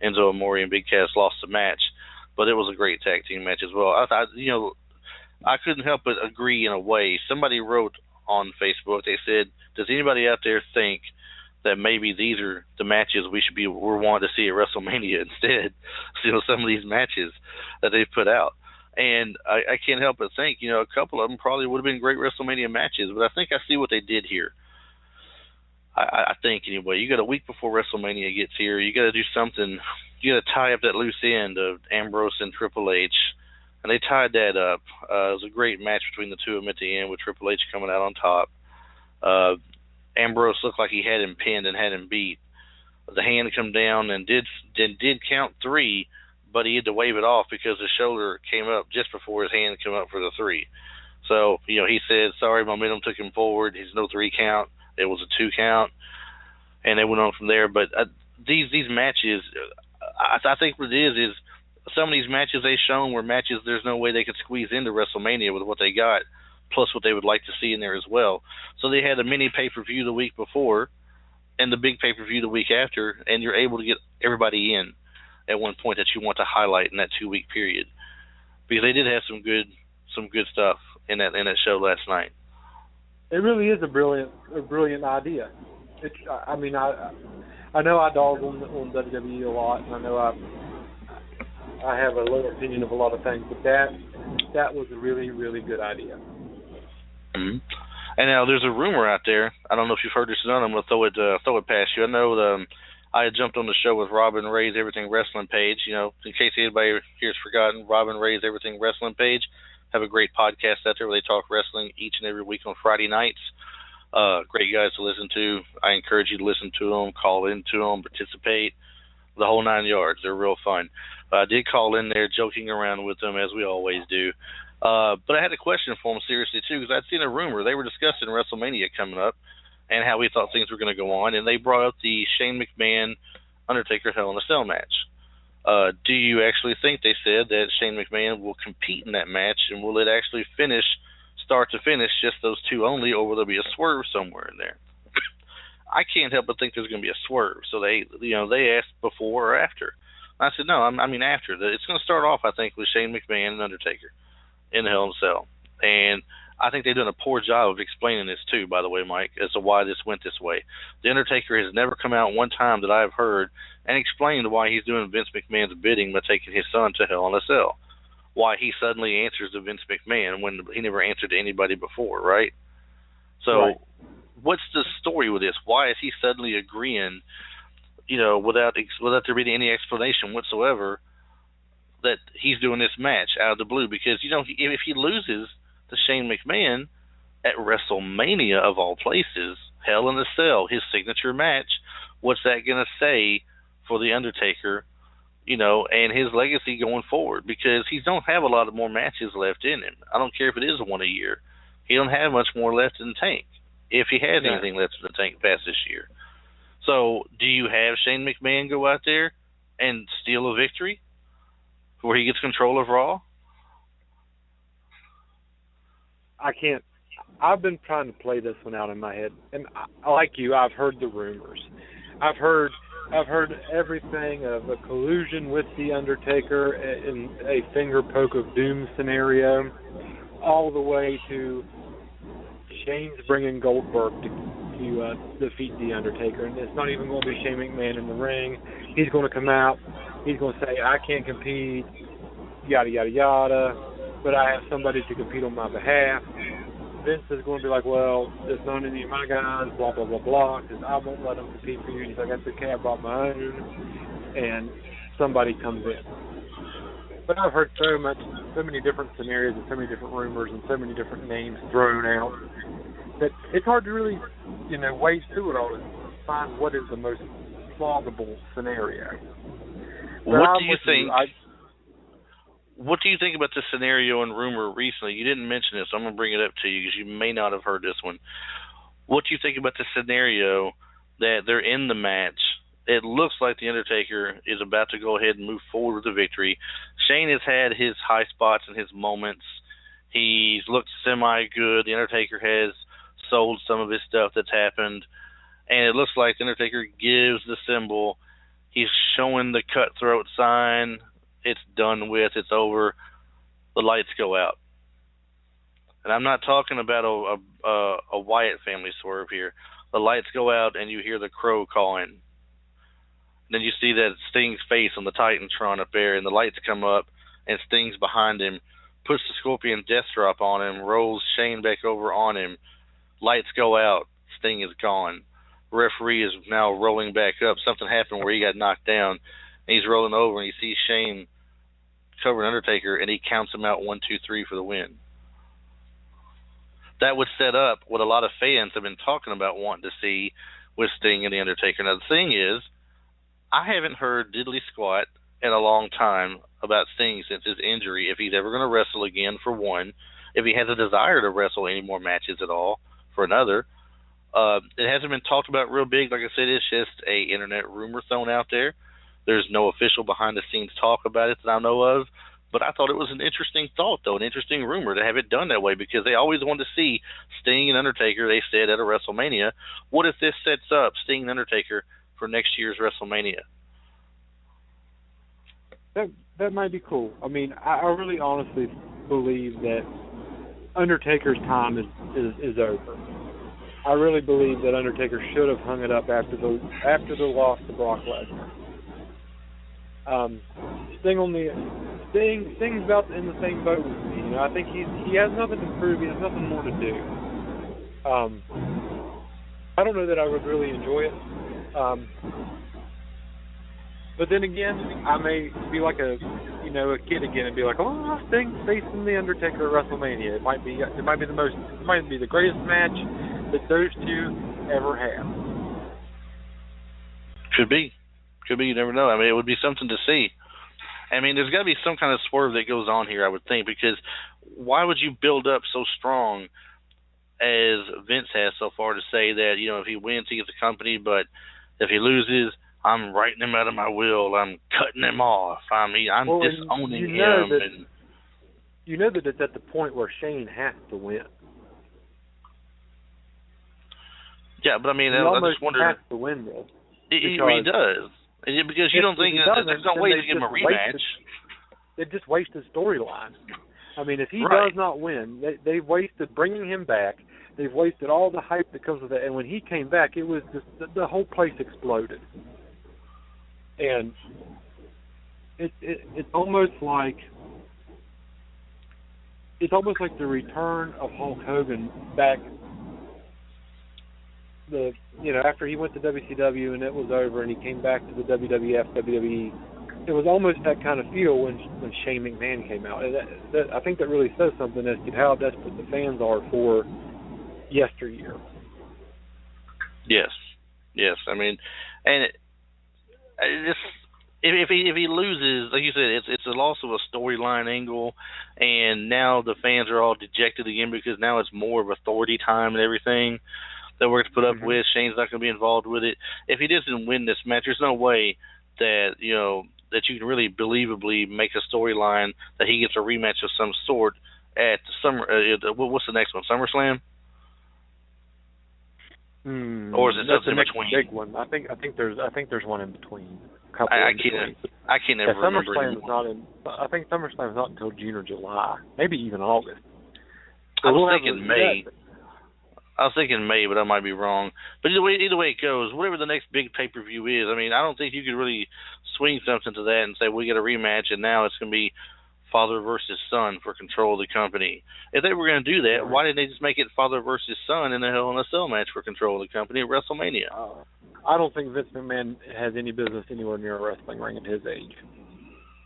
Enzo Amore and Big Cass lost the match, but it was a great tag team match as well. I thought, I couldn't help but agree in a way. Somebody wrote on Facebook, they said, does anybody out there think that maybe these are the matches we're wanting to see at WrestleMania instead? Some of these matches that they've put out. And I can't help but think, a couple of them probably would have been great WrestleMania matches, but I think I see what they did here. I think, anyway, you got a week before WrestleMania gets here. You got to do something. You got to tie up that loose end of Ambrose and Triple H. And they tied that up. It was a great match between the two of them at the end with Triple H coming out on top. Ambrose looked like he had him pinned and had him beat. The hand come down and did count 3, but he had to wave it off because his shoulder came up just before his hand came up for the 3. So, he said, sorry, momentum took him forward. He's no 3 count. It was a 2 count, and they went on from there. But these matches, I think what it is some of these matches they've shown were matches there's no way they could squeeze into WrestleMania with what they got, plus what they would like to see in there as well. So they had a mini pay-per-view the week before and the big pay-per-view the week after, and you're able to get everybody in at one point that you want to highlight in that 2-week period. Because they did have some good stuff in that show last night. It really is a brilliant idea. I know I dog on WWE a lot, and I know I have a low opinion of a lot of things, but that was a really, really good idea. Mm-hmm. And now there's a rumor out there. I don't know if you've heard this or not. I'm going to throw it past you. I know I had jumped on the show with Robin Ray's Everything Wrestling page. In case anybody here's forgotten, Robin Ray's Everything Wrestling page. Have a great podcast out there where they talk wrestling each and every week on Friday nights. Great guys to listen to. I encourage you to listen to them, call into them, participate, the whole 9 yards. They're real fun. I did call in there joking around with them, as we always do. But I had a question for them seriously, too, because I'd seen a rumor. They were discussing WrestleMania coming up and how we thought things were going to go on, and they brought up the Shane McMahon Undertaker Hell in a Cell match. Do you actually think, they said, that Shane McMahon will compete in that match, and will it actually finish, start to finish, just those two only, or will there be a swerve somewhere in there? I can't help but think there's going to be a swerve. So they asked before or after. I said, no, I mean after. It's going to start off, I think, with Shane McMahon and Undertaker in the Hell in a Cell. And I think they've done a poor job of explaining this, too, by the way, Mike, as to why this went this way. The Undertaker has never come out one time that I've heard and explained why he's doing Vince McMahon's bidding by taking his son to Hell in a Cell. Why he suddenly answers to Vince McMahon when he never answered to anybody before, right? So right. What's the story with this? Why is he suddenly agreeing, without there being any explanation whatsoever, that he's doing this match out of the blue? Because, if he loses to Shane McMahon at WrestleMania, of all places, Hell in a Cell, his signature match, what's that going to say for The Undertaker, and his legacy going forward? Because he don't have a lot of more matches left in him. I don't care if it is one a year. He don't have much more left in the tank, if he has anything left in the tank past this year. So, do you have Shane McMahon go out there and steal a victory where he gets control of Raw? I can't. I've been trying to play this one out in my head, and like you, I've heard the rumors. I've heard everything of a collusion with The Undertaker in a finger poke of doom scenario, all the way to Shane's bringing Goldberg to defeat The Undertaker, and it's not even going to be Shane McMahon in the ring. He's going to come out. He's going to say, I can't compete, yada, yada, yada, but I have somebody to compete on my behalf. Vince is going to be like, well, it's not any of my guys, blah, blah, blah, blah, because I won't let them compete for you. He's like, that's okay, I brought my own. And somebody comes in. But I've heard so many different scenarios and so many different rumors and so many different names thrown out that it's hard to really, wade through it all and find what is the most plausible scenario. What do you think? What do you think about the scenario and rumor recently? You didn't mention this, so I'm going to bring it up to you because you may not have heard this one. What do you think about the scenario that they're in the match? It looks like The Undertaker is about to go ahead and move forward with the victory. Shane has had his high spots and his moments. He's looked semi-good. The Undertaker has sold some of his stuff that's happened. And it looks like The Undertaker gives the symbol. He's showing the cutthroat sign. It's done with. It's over. The lights go out. And I'm not talking about a Wyatt family swerve here. The lights go out and you hear the crow calling. Then you see that Sting's face on the Titantron up there, and the lights come up, and Sting's behind him puts the Scorpion Death Drop on him, rolls Shane back over on him. Lights go out. Sting is gone. Referee is now rolling back up. Something happened where he got knocked down. And he's rolling over, and he sees Shane cover Undertaker, and he counts him out 1, 2, 3 for the win. That would set up what a lot of fans have been talking about wanting to see with Sting and The Undertaker. Now, the thing is, I haven't heard diddly squat in a long time about Sting since his injury, if he's ever going to wrestle again, for one, if he has a desire to wrestle any more matches at all, for another. It hasn't been talked about real big. Like I said, it's just a internet rumor thrown out there. There's no official behind-the-scenes talk about it that I know of. But I thought it was an interesting thought, though, an interesting rumor to have it done that way, because they always wanted to see Sting and Undertaker, they said, at a WrestleMania. What if this sets up Sting and Undertaker for next year's WrestleMania? That might be cool. I mean, I really honestly believe that Undertaker's time is over. I really believe that Undertaker should have hung it up after the loss to Brock Lesnar. Sting's about in the same boat with me. You know, I think he has nothing to prove. He has nothing more to do. I don't know that I would really enjoy it. But then again, I may be like a kid again and be like, oh, Sting facing the Undertaker at WrestleMania. It might be the greatest match that those two ever have. Could be. You never know. I mean, it would be something to see. I mean, there's got to be some kind of swerve that goes on here, I would think, because why would you build up so strong as Vince has so far to say that, you know, if he wins, he gets the company, but if he loses, I'm writing him out of my will. I'm cutting him off. I'm disowning him. You know that it's at the point where Shane has to win. Yeah, but I mean, I just wonder. He has to win this. He does. Because you don't think there's no way to give him a rematch. They just wasted storyline. I mean, if he does not win, they've wasted bringing him back. They've wasted all the hype that comes with it. And when he came back, it was just the whole place exploded. And it's almost like the return of Hulk Hogan back. After he went to WCW and it was over, and he came back to the WWF, WWE, it was almost that kind of feel when Shane McMahon came out. I think that really says something as to how desperate the fans are for yesteryear. Yes. I mean, and if he loses, like you said, it's a loss of a storyline angle, and now the fans are all dejected again because now it's more of authority time and everything that we're to put up with. Shane's not going to be involved with it. If he doesn't win this match, there's no way that that you can really believably make a storyline that he gets a rematch of some sort at what's the next one? SummerSlam? Or is it something in between? Big one. I think there's one in between. I can't ever remember. I think SummerSlam's not until June or July, maybe even August. I was thinking May. I was thinking May, but I might be wrong. But either way it goes, whatever the next big pay-per-view is, I mean, I don't think you could really swing something to that and say, we get a rematch, and now it's going to be father versus son for control of the company. If they were going to do that, why didn't they just make it father versus son in a Hell in a Cell match for control of the company at WrestleMania? I don't think Vince McMahon has any business anywhere near a wrestling ring at his age.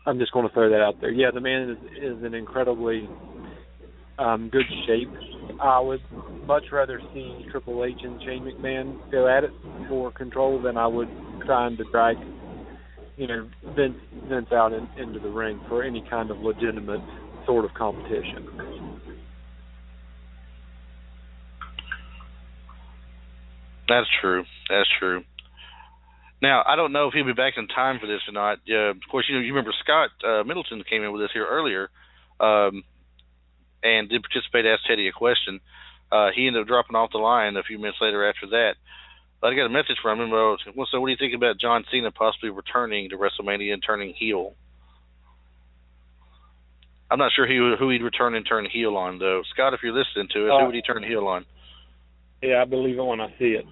I'm just going to throw that out there. Yeah, the man is in incredibly good shape. I would much rather see Triple H and Shane McMahon go at it for control than I would trying to drag, Vince out into the ring for any kind of legitimate sort of competition. That's true. Now, I don't know if he'll be back in time for this or not. Of course, you remember Scott Middleton came in with us here earlier. And did participate, asked Teddy a question. He ended up dropping off the line a few minutes later after that. But I got a message from him. So what do you think about John Cena possibly returning to WrestleMania and turning heel? I'm not sure who he'd return and turn heel on, though. Scott, if you're listening to it, who would he turn heel on? Yeah, I believe it when I see it.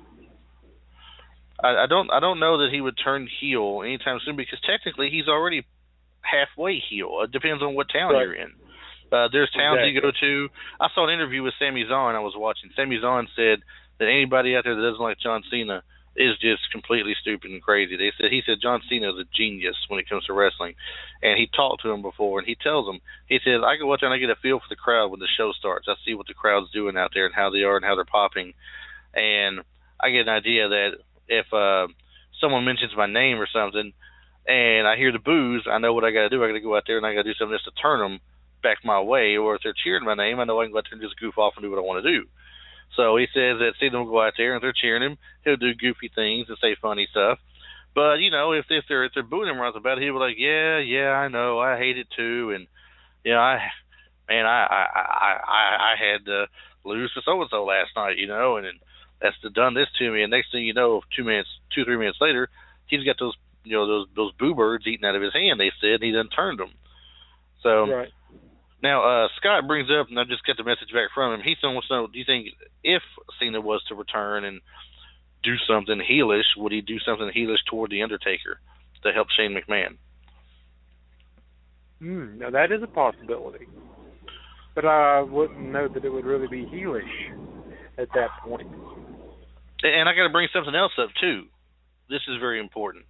I don't know that he would turn heel anytime soon, because technically he's already halfway heel. It depends on what town you're in. There's towns you go to. I saw an interview with Sami Zayn I was watching. Sami Zayn said that anybody out there that doesn't like John Cena is just completely stupid and crazy. He said John Cena is a genius when it comes to wrestling, and he talked to him before, and he tells him, he says, I go out there and I get a feel for the crowd when the show starts. I see what the crowd's doing out there and how they are and how they're popping, and I get an idea that if someone mentions my name or something, and I hear the boos, I know what I got to do. I got to go out there and I got to do something just to turn them back my way, or if they're cheering my name, I know I can go out there and just goof off and do what I want to do. So he says that see them go out there and if they're cheering him, he'll do goofy things and say funny stuff. But you know, if they're booing him right about it, he'll be like, yeah, I know, I hate it too, and you know, I had to lose to so and so last night, you know, and that's done this to me. And next thing you know, 3 minutes later, he's got those those boo birds eating out of his hand. They said he done turned them. So. Right. Now, Scott brings up, and I just got the message back from him, he wants to know, do you think if Cena was to return and do something heelish, would he do something heelish toward The Undertaker to help Shane McMahon? Now, that is a possibility. But I wouldn't know that it would really be heelish at that point. And I got to bring something else up, too. This is very important.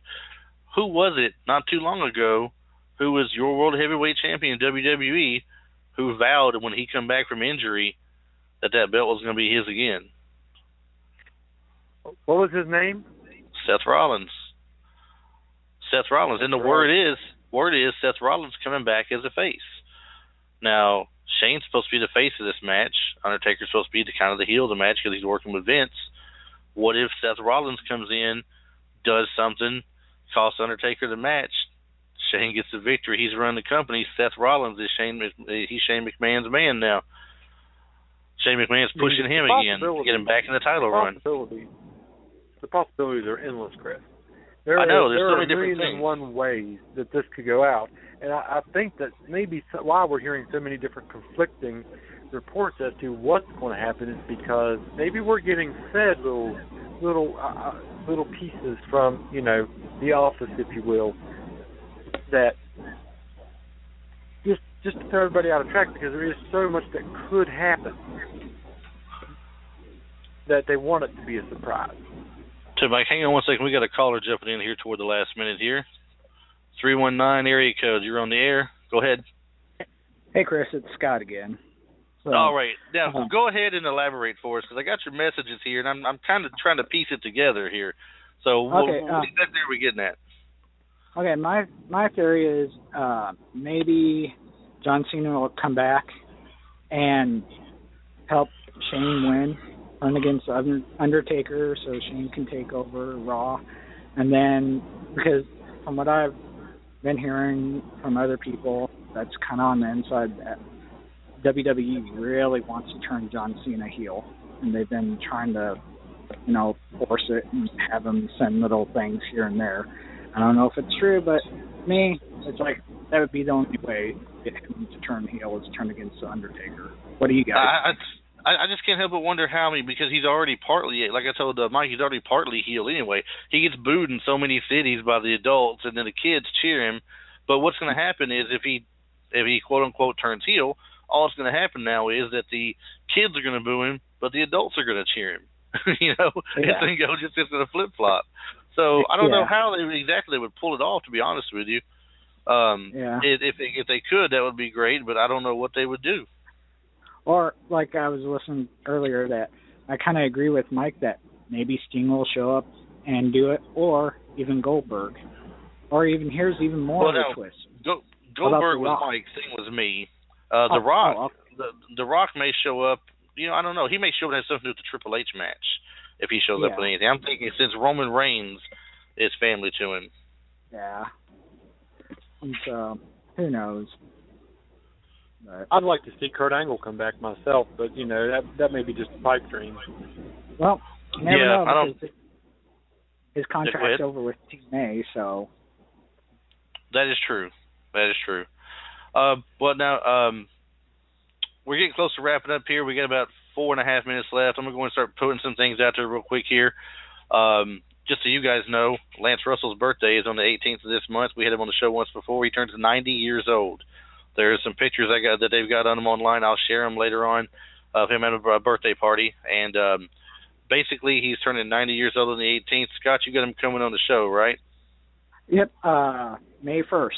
Who was it not too long ago who was your World Heavyweight Champion in WWE who vowed when he come back from injury that belt was going to be his again? What was his name? Seth Rollins. Seth Rollins. And the word is Seth Rollins coming back as a face. Now, Shane's supposed to be the face of this match. Undertaker's supposed to be the kind of the heel of the match because he's working with Vince. What if Seth Rollins comes in, does something, costs Undertaker the match, Shane gets the victory. He's running the company. Seth Rollins is Shane McMahon's man now. Shane McMahon's pushing him again to get him back in the title run. The possibilities are endless, Chris. I know. There's so many different things. There are one ways that this could go out. And I think that maybe why we're hearing so many different conflicting reports as to what's going to happen is because maybe we're getting fed little pieces from, the office, if you will, that just to throw everybody out of track, because there is so much that could happen that they want it to be a surprise. So, Mike, hang on one second. We got a caller jumping in here toward the last minute here. 319 area code. You're on the air. Go ahead. Hey, Chris. It's Scott again. So, all right. Now, go ahead and elaborate for us, because I got your messages here, and I'm kind of trying to piece it together here. So, what exactly are we getting at? Okay, my theory is maybe John Cena will come back and help Shane win, run against Undertaker, so Shane can take over Raw. And then, because from what I've been hearing from other people, that's kind of on the inside, that WWE really wants to turn John Cena heel, and they've been trying to, force it and have him send little things here and there. I don't know if it's true, but me, it's like that would be the only way to get him to turn heel is turn against the Undertaker. What do you guys think? I just can't help but wonder how many, because he's already partly, like I told Mike, he's already partly heel anyway. He gets booed in so many cities by the adults, and then the kids cheer him. But what's going to happen is if he quote unquote turns heel, all that's going to happen now is that the kids are going to boo him, but the adults are going to cheer him. It's going to go just into the flip flop. So I don't know how they would pull it off, to be honest with you. If they could, that would be great, but I don't know what they would do. Or, like I was listening earlier, that I kind of agree with Mike that maybe Sting will show up and do it, or even Goldberg. Or even, here's even more of a twist. Goldberg was Mike, Sting was me. The Rock may show up, I don't know. He may show up and have something to do with the Triple H match if he shows up with anything. I'm thinking since Roman Reigns is family to him. Yeah. And so, who knows? But I'd like to see Kurt Angle come back myself, but, that may be just a pipe dream. Well, you never know, because his contract's over with TNA, so. That is true. Well, now, we're getting close to wrapping up here. We got about 4.5 minutes left. I'm going to go and start putting some things out there real quick here. Just so you guys know, Lance Russell's birthday is on the 18th of this month. We had him on the show once before. He turns 90 years old. There's some pictures that they've got on him online. I'll share them later on of him at a birthday party. And basically, he's turning 90 years old on the 18th. Scott, you got him coming on the show, right? Yep, May 1st.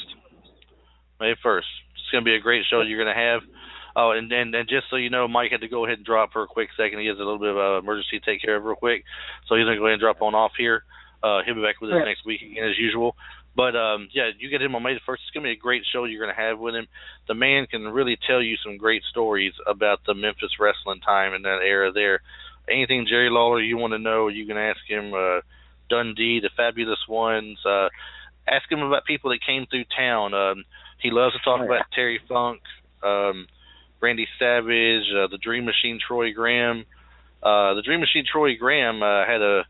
May 1st. It's going to be a great show you're going to have. Oh, and just so you know, Mike had to go ahead and drop for a quick second. He has a little bit of an emergency to take care of real quick. So he's going to go ahead and drop on off here. He'll be back with us next week again as usual. But, yeah, you get him on May the 1st. It's going to be a great show you're going to have with him. The man can really tell you some great stories about the Memphis wrestling time in that era there. Anything Jerry Lawler you want to know, you can ask him. Dundee, the Fabulous Ones. Ask him about people that came through town. He loves to talk about Terry Funk, Randy Savage, the Dream Machine Troy Graham. The Dream Machine Troy Graham had a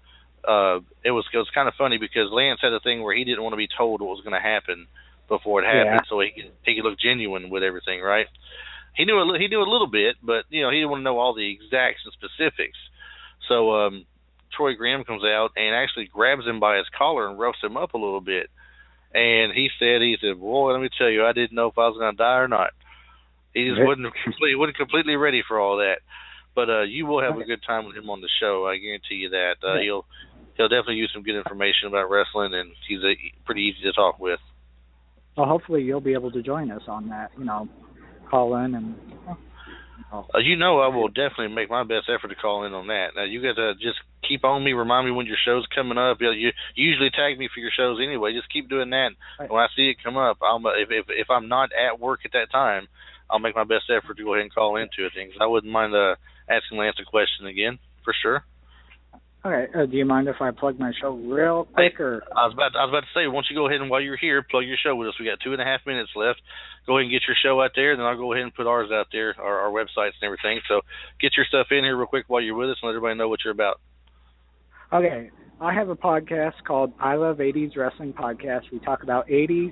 it was kind of funny because Lance had a thing where he didn't want to be told what was going to happen before it happened, so he could look genuine with everything, right? He knew a little bit, but he didn't want to know all the exacts and specifics. So Troy Graham comes out and actually grabs him by his collar and roughs him up a little bit. And he said, boy, let me tell you, I didn't know if I was going to die or not. He just wasn't completely ready for all that. But you will have a good time with him on the show. I guarantee you that. He'll definitely use some good information about wrestling, and he's pretty easy to talk with. Well, hopefully you'll be able to join us on that. Call in and. I will definitely make my best effort to call in on that. Now, you got to just keep on me, remind me when your show's coming up. You usually tag me for your shows anyway. Just keep doing that. Right. When I see it come up, if I'm not at work at that time, I'll make my best effort to go ahead and call into it. I wouldn't mind asking Lance a question again, for sure. Okay. Do you mind if I plug my show real quick? Or I was about to say, why don't you go ahead and while you're here, plug your show with us. We got 2.5 minutes left. Go ahead and get your show out there, then I'll go ahead and put ours out there, our websites and everything. So get your stuff in here real quick while you're with us and let everybody know what you're about. Okay. I have a podcast called I Love 80s Wrestling Podcast. We talk about 80s,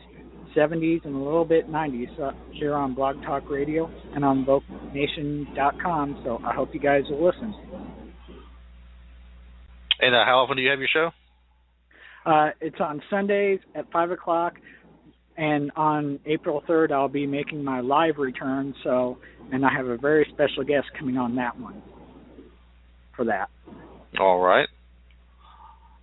70s, and a little bit 90s here on Blog Talk Radio and on VokeNation.com. So I hope you guys will listen. And how often do you have your show? It's on Sundays at 5 o'clock, and on April 3rd I'll be making my live return, and I have a very special guest coming on that one for that. All right.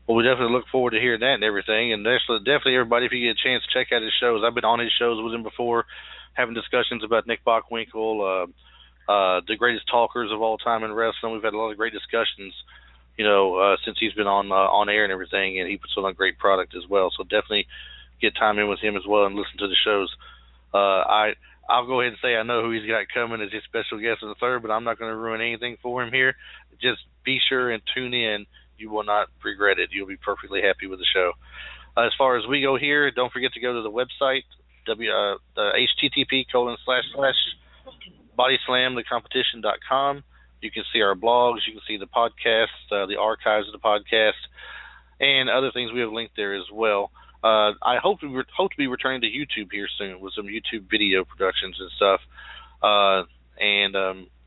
Well, we definitely look forward to hearing that and everything, and definitely everybody, if you get a chance, check out his shows. I've been on his shows with him before, having discussions about Nick Bockwinkel, the greatest talkers of all time in wrestling. We've had a lot of great discussions since he's been on air and everything, and he puts on a great product as well. So definitely get time in with him as well and listen to the shows. I'll go ahead and say I know who he's got coming as his special guest on the 3rd, but I'm not going to ruin anything for him here. Just be sure and tune in. You will not regret it. You'll be perfectly happy with the show. As far as we go here, don't forget to go to the website, http://bodyslamthecompetition.com. You can see our blogs, you can see the podcast, the archives of the podcast, and other things we have linked there as well. I hope to be returning to YouTube here soon with some YouTube video productions and stuff, and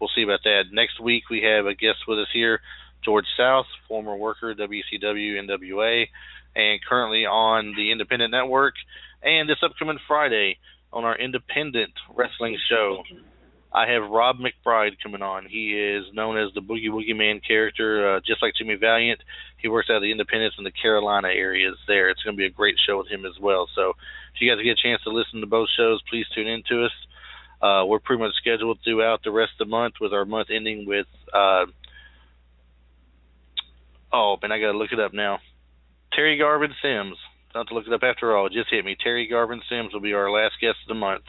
we'll see about that. Next week we have a guest with us here, George South, former worker, WCW, NWA, and currently on the Independent Network. And this upcoming Friday on our Independent Wrestling show, I have Rob McBride coming on. He is known as the Boogie Woogie Man character, just like Jimmy Valiant. He works out of the Independence in the Carolina areas there. It's going to be a great show with him as well. So if you guys get a chance to listen to both shows, please tune in to us. We're pretty much scheduled throughout the rest of the month, with our month ending with I got to look it up now. Terry Garvin Sims. Don't have to look it up after all. It just hit me. Terry Garvin Sims will be our last guest of the month.